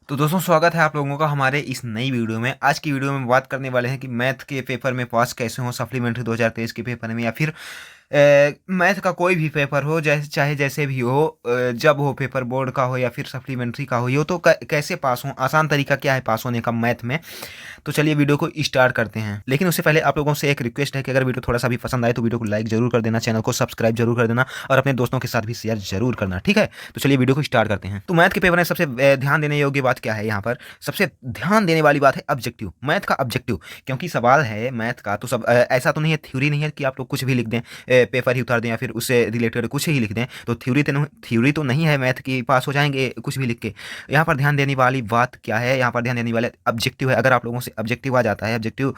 तो दोस्तों स्वागत है आप लोगों का हमारे इस नई वीडियो में। आज की वीडियो में बात करने वाले हैं कि मैथ के पेपर में पास कैसे हो, सप्लीमेंट्री 2023 के पेपर में या फिर मैथ का कोई भी पेपर हो, जैसे चाहे जैसे भी हो, जब हो पेपर बोर्ड का हो या फिर सप्लीमेंट्री का हो, ये हो तो कैसे पास हो, आसान तरीका क्या है पास होने का मैथ में। तो चलिए वीडियो को स्टार्ट करते हैं, लेकिन उससे पहले आप लोगों से एक रिक्वेस्ट है कि अगर वीडियो थोड़ा सा भी पसंद आए तो वीडियो को लाइक जरूर कर देना, चैनल को सब्सक्राइब जरूर कर देना और अपने दोस्तों के साथ भी शेयर जरूर करना, ठीक है। तो चलिए वीडियो को स्टार्ट करते हैं। तो मैथ के पेपर में सबसे ध्यान देने योग्य बात क्या है, यहाँ पर सबसे ध्यान देने वाली बात है ऑब्जेक्टिव, मैथ का ऑब्जेक्टिव। क्योंकि सवाल है मैथ का तो सब ऐसा तो नहीं है, थ्योरी नहीं है कि आप लोग कुछ भी लिख दें, पेपर ही उतार दें या फिर उससे रिलेटेड कुछ ही लिख दें। तो थ्योरी तो नहीं है मैथ की, पास हो जाएंगे कुछ भी लिख के। यहाँ पर ध्यान देने वाली बात क्या है, यहाँ पर ध्यान देने वाले ऑब्जेक्टिव है। अगर आप लोगों से ऑब्जेक्टिव आ जाता है, ऑब्जेक्टिव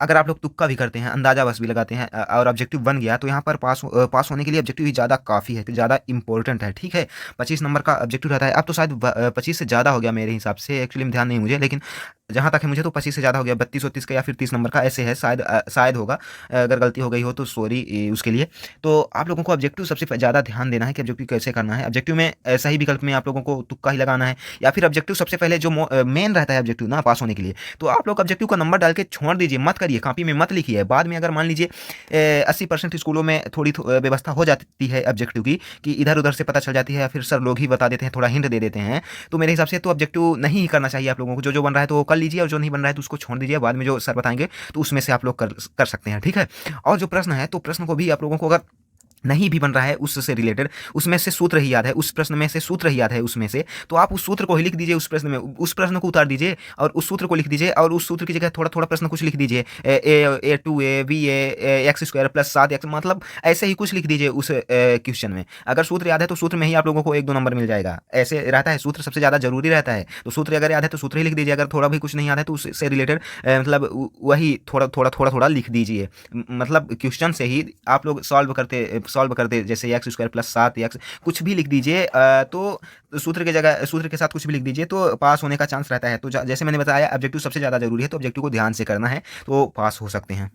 अगर आप लोग तुक्का भी करते हैं, अंदाजा बस भी लगाते हैं और ऑब्जेक्टिव बन गया, तो यहाँ पर पास होने के लिए ऑब्जेक्टिव ही ज़्यादा काफ़ी है, ज़्यादा इंपॉर्टेंट है, ठीक है। 25 नंबर का ऑब्जेक्टिव रहता है। अब तो शायद 25 से ज़्यादा हो गया मेरे हिसाब से, एक्चुअली में ध्यान नहीं मुझे, लेकिन जहाँ तक है मुझे तो 25 से ज़्यादा हो गया, 32-32 का या फिर 30 नंबर का ऐसे है, शायद होगा। अगर गलती हो गई हो तो सॉरी उसके लिए। तो आप लोगों को ऑब्जेक्टिव सबसे ज़्यादा ध्यान देना है कि ऑब्जेक्टिव कैसे करना है। ऑब्जेक्टिव में सही विकल्प में आप लोगों को तुक्का ही लगाना है, या फिर ऑब्जेक्टिव सबसे पहले जो मेन रहता है ऑब्जेक्टिव ना पास होने के लिए, तो आप लोग ऑब्जेक्टिव का नंबर डाल के छोड़ दीजिए, मत करिए, कॉपी में मत लिखिए। बाद में अगर मान लीजिए 80% स्कूलों में थोड़ी व्यवस्था हो जाती है ऑब्जेक्टिव की, कि इधर उधर से पता चल जाती है या फिर सर लोग ही बता देते हैं, थोड़ा हिंट दे देते हैं, तो मेरे हिसाब से तो ऑब्जेक्टिव नहीं करना चाहिए आप लोगों को। जो बन रहा है तो वो कर लीजिए, और जो नहीं बन रहा है तो उसको छोड़ दीजिए, बाद में जो सर बताएंगे तो उसमें से आप लोग कर सकते हैं, ठीक है। और जो प्रश्न है तो प्रश्न को भी आप लोगों को अगर नहीं भी बन रहा है उससे रिलेटेड, उसमें से सूत्र ही याद है, उस प्रश्न में से सूत्र ही याद है उसमें से, तो आप उस सूत्र को ही लिख दीजिए उस प्रश्न में, उस प्रश्न को उतार दीजिए और उस सूत्र को लिख दीजिए, और उस सूत्र की जगह थोड़ा थोड़ा प्रश्न कुछ लिख दीजिए, A two A B X square plus 7x, मतलब ऐसे ही कुछ लिख दीजिए उस क्वेश्चन में। अगर सूत्र याद है तो सूत्र में ही आप लोगों को 1-2 नंबर मिल जाएगा, ऐसे रहता है। सूत्र सबसे ज़्यादा जरूरी रहता है, तो सूत्र अगर याद है तो सूत्र ही लिख दीजिए। अगर थोड़ा भी कुछ नहीं याद है तो उससे रिलेटेड मतलब वही थोड़ा थोड़ा थोड़ा थोड़ा लिख दीजिए। मतलब क्वेश्चन से ही आप लोग सॉल्व करते जैसे एक्स स्क्वायर प्लस 7x, कुछ भी लिख दीजिए। तो सूत्र की जगह सूत्र के साथ कुछ भी लिख दीजिए, तो पास होने का चांस रहता है। तो जैसे मैंने बताया ऑब्जेक्टिव सबसे ज़्यादा जरूरी है, तो ऑब्जेक्टिव को ध्यान से करना है तो पास हो सकते हैं।